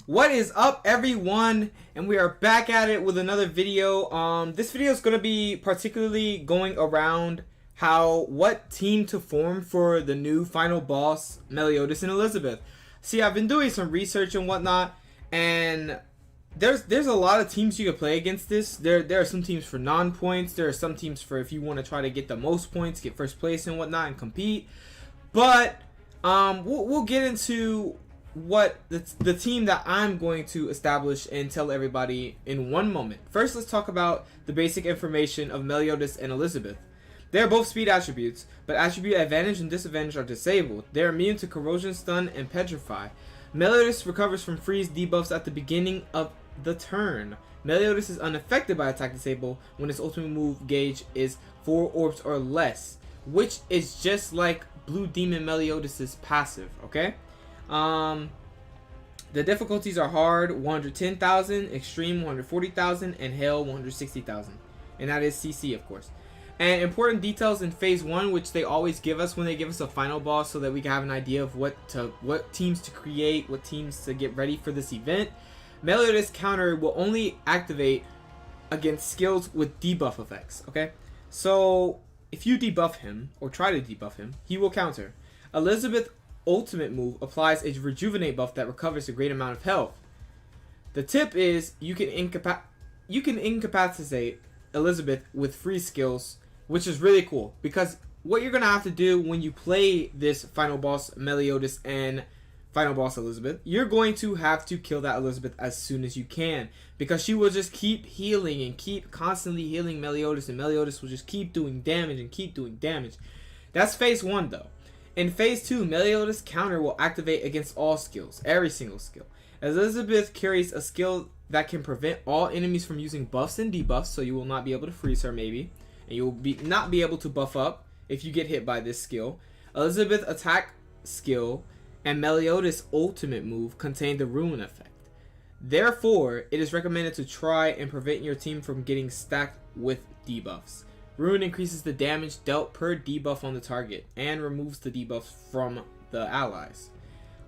What is up, everyone? And we are back at it with another video. This video is going to be particularly going around what team to form for the new final boss, Meliodas and Elizabeth. See, I've been doing some research and whatnot, and there's a lot of teams you can play against this. There are some teams for non-points. There are some teams for if you want to try to get the most points, get first place and whatnot, and compete. But we'll get into what the team that I'm going to establish and tell everybody in one moment. First, let's talk about the basic information of Meliodas and Elizabeth. They are both speed attributes, but attribute advantage and disadvantage are disabled. They are immune to corrosion, stun, and petrify. Meliodas recovers from freeze debuffs at the beginning of the turn. Meliodas is unaffected by attack disable when its ultimate move gauge is 4 orbs or less, which is just like Blue Demon Meliodas' passive, okay? The difficulties are hard 110,000, extreme 140,000, and hell 160,000. And that is CC, of course. And important details in phase 1, which they always give us when they give us a final boss, so that we can have an idea of what teams to create, what teams to get ready for this event. Meliodas counter will only activate against skills with debuff effects, okay? So if you debuff him or try to debuff him, he will counter. Elizabeth ultimate move applies a rejuvenate buff that recovers a great amount of health. The tip is you can incapacitate Elizabeth with free skills, which is really cool, because what you're gonna have to do when you play this final boss Meliodas and final boss Elizabeth, you're going to have to kill that Elizabeth as soon as you can, because she will just keep healing and keep constantly healing Meliodas, and Meliodas will just keep doing damage and keep doing damage. That's phase 1 though. In phase 2, Meliodas counter will activate against all skills, every single skill. Elizabeth carries a skill that can prevent all enemies from using buffs and debuffs, so you will not be able to freeze her maybe, and you will not be able to buff up if you get hit by this skill. Elizabeth attack skill and Meliodas ultimate move contain the ruin effect. Therefore, it is recommended to try and prevent your team from getting stacked with debuffs. Ruin increases the damage dealt per debuff on the target and removes the debuffs from the allies.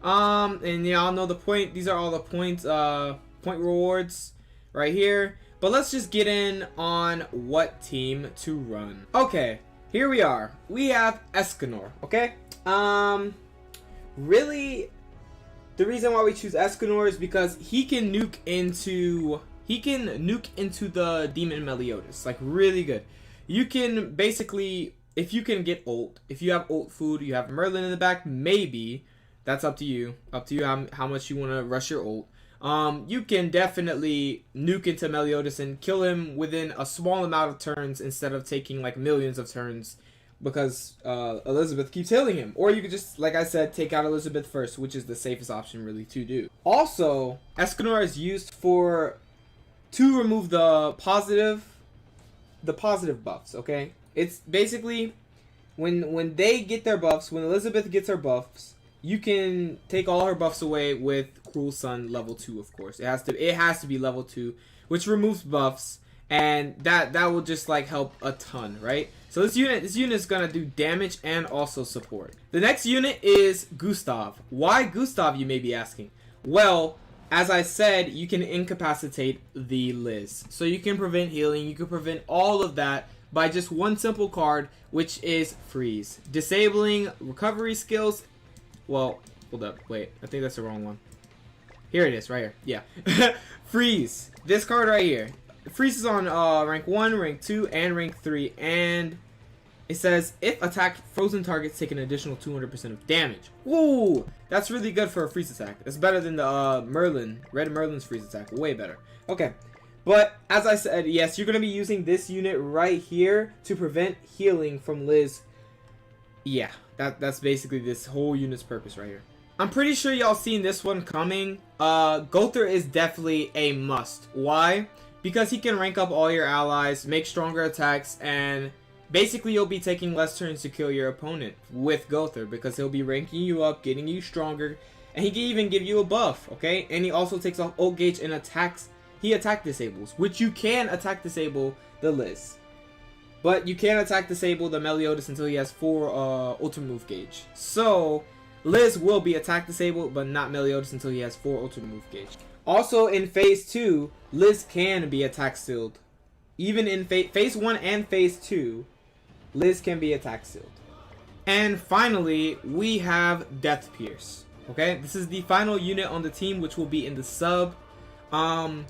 And y'all know the point. These are all the point rewards right here. But let's just get in on what team to run. Okay, here we are. We have Escanor. Okay. Really, the reason why we choose Escanor is because he can nuke into the demon Meliodas, like really good. You can basically, if you can get ult, if you have ult food, you have Merlin in the back, maybe. That's up to you. Up to you how much you want to rush your ult. You can definitely nuke into Meliodas and kill him within a small amount of turns instead of taking like millions of turns, because Elizabeth keeps healing him. Or you could just, like I said, take out Elizabeth first, which is the safest option really to do. Also, Escanor is used to remove the positive buffs, okay? It's basically when they get their buffs, when Elizabeth gets her buffs, you can take all her buffs away with Cruel Sun level 2, of course. It has to be level 2, which removes buffs, and that will just like help a ton, right? So this unit is gonna do damage and also support. The next unit is Gustav. Why Gustav, you may be asking? Well, as I said, you can incapacitate the Liz. So you can prevent healing, you can prevent all of that by just one simple card, which is freeze. Disabling recovery skills. Well, hold up, wait, I think that's the wrong one. Here it is, right here, yeah. Freeze, this card right here. Freeze is on rank 1, rank 2, and rank 3, and it says, if attacked, frozen targets take an additional 200% of damage. Woo! That's really good for a freeze attack. It's better than the Red Merlin's freeze attack. Way better. Okay. But, as I said, yes, you're going to be using this unit right here to prevent healing from Liz. Yeah, that's basically this whole unit's purpose right here. I'm pretty sure y'all seen this one coming. Gother is definitely a must. Why? Because he can rank up all your allies, make stronger attacks, and basically you'll be taking less turns to kill your opponent with Gother, because he'll be ranking you up, getting you stronger, and he can even give you a buff, okay? And he also takes off ult gauge and attacks. He attack disables, which you can attack disable the Liz, but you can't attack disable the Meliodas until he has 4 ultimate move gauge. So Liz will be attack disabled, but not Meliodas until he has 4 ultimate move gauge. Also in phase 2, Liz can be attack sealed. Even in phase 1 and phase 2, Liz can be attack sealed. And finally, we have Death Pierce. Okay, this is the final unit on the team, which will be in the sub. The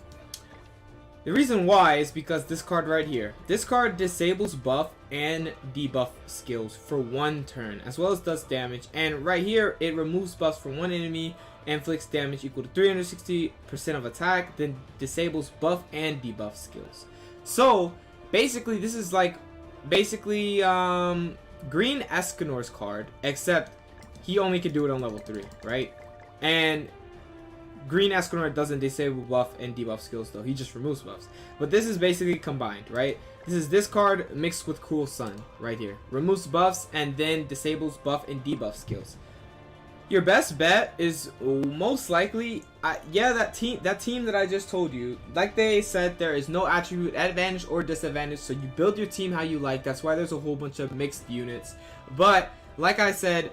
reason why is because this card right here. This card disables buff and debuff skills for 1 turn, as well as does damage. And right here, it removes buffs from 1 enemy and inflicts damage equal to 360% of attack, then disables buff and debuff skills. So basically, this is like basically Green Escanor's card, except he only can do it on level 3, right? And Green Escanor doesn't disable buff and debuff skills though, he just removes buffs. But this is basically combined, right? This is this card mixed with Cruel Sun right here. Removes buffs and then disables buff and debuff skills. Your best bet is most likely, that team that I just told you. Like they said, there is no attribute advantage or disadvantage, so you build your team how you like. That's why there's a whole bunch of mixed units. But like I said,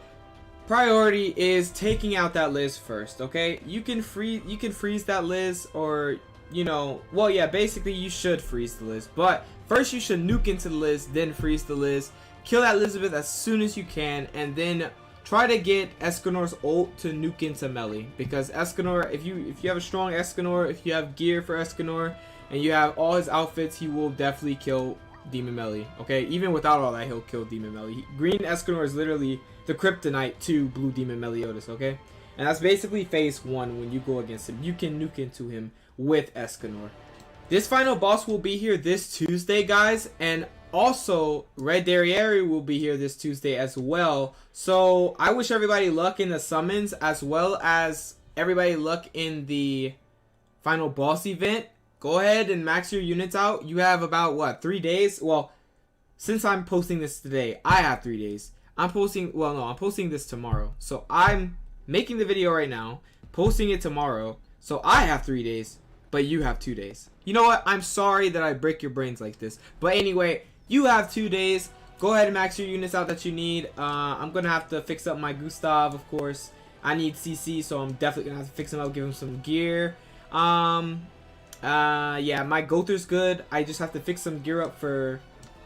priority is taking out that Liz first, okay? You can freeze that Liz, or well, yeah, basically you should freeze the Liz, but first you should nuke into the Liz, then freeze the Liz, kill that Elizabeth as soon as you can, and then try to get Escanor's ult to nuke into Melee, because Escanor, if you have a strong Escanor, if you have gear for Escanor and you have all his outfits, he will definitely kill Demon Melee, okay? Even without all that, he'll kill Demon Melee. Green Escanor is literally the kryptonite to Blue Demon Meliodas, okay? And that's basically phase 1 when you go against him. You can nuke into him with Escanor. This final boss will be here this Tuesday, guys, and also Red Derriere will be here this Tuesday as well. So I wish everybody luck in the summons, as well as everybody luck in the final boss event. Go ahead and max your units out. You have about, what, 3 days? Well, since I'm posting this today, I have 3 days. I'm posting this tomorrow. So I'm making the video right now, posting it tomorrow. So I have 3 days, but you have 2 days. You know what? I'm sorry that I break your brains like this. But anyway, you have 2 days. Go ahead and max your units out that you need. I'm going to have to fix up my Gustav, of course. I need CC, so I'm definitely going to have to fix him up, give him some gear. Yeah, my Gother's good. I just have to fix some gear up for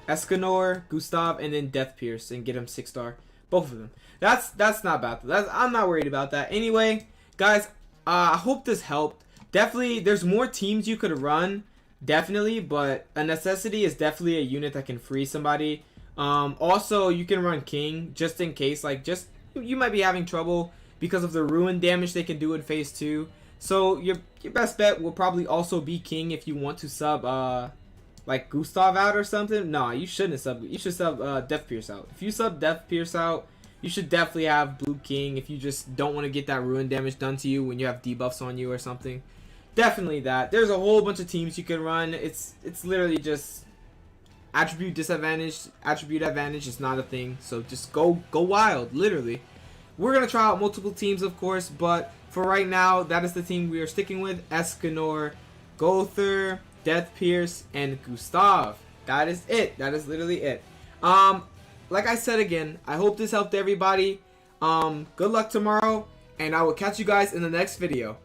Escanor, Gustav, and then Death Pierce and get him 6-star. Both of them. That's not bad. I'm not worried about that. Anyway, guys, I hope this helped. Definitely, there's more teams you could run. Definitely, but a necessity is definitely a unit that can free somebody. Also, you can run King just in case. Like, you might be having trouble because of the ruin damage they can do in phase 2. So your best bet will probably also be King if you want to sub like Gustav out or something. No, you shouldn't sub. You should sub Death Pierce out. If you sub Death Pierce out, you should definitely have Blue King if you just don't want to get that ruin damage done to you when you have debuffs on you or something. Definitely that. There's a whole bunch of teams you can run. It's literally just attribute disadvantage, attribute advantage is not a thing. So just go wild, literally. We're gonna try out multiple teams, of course, but for right now, that is the team we are sticking with: Escanor, Gother, Death Pierce, and Gustav. That is it. That is literally it. Like I said again, I hope this helped everybody. Good luck tomorrow, and I will catch you guys in the next video.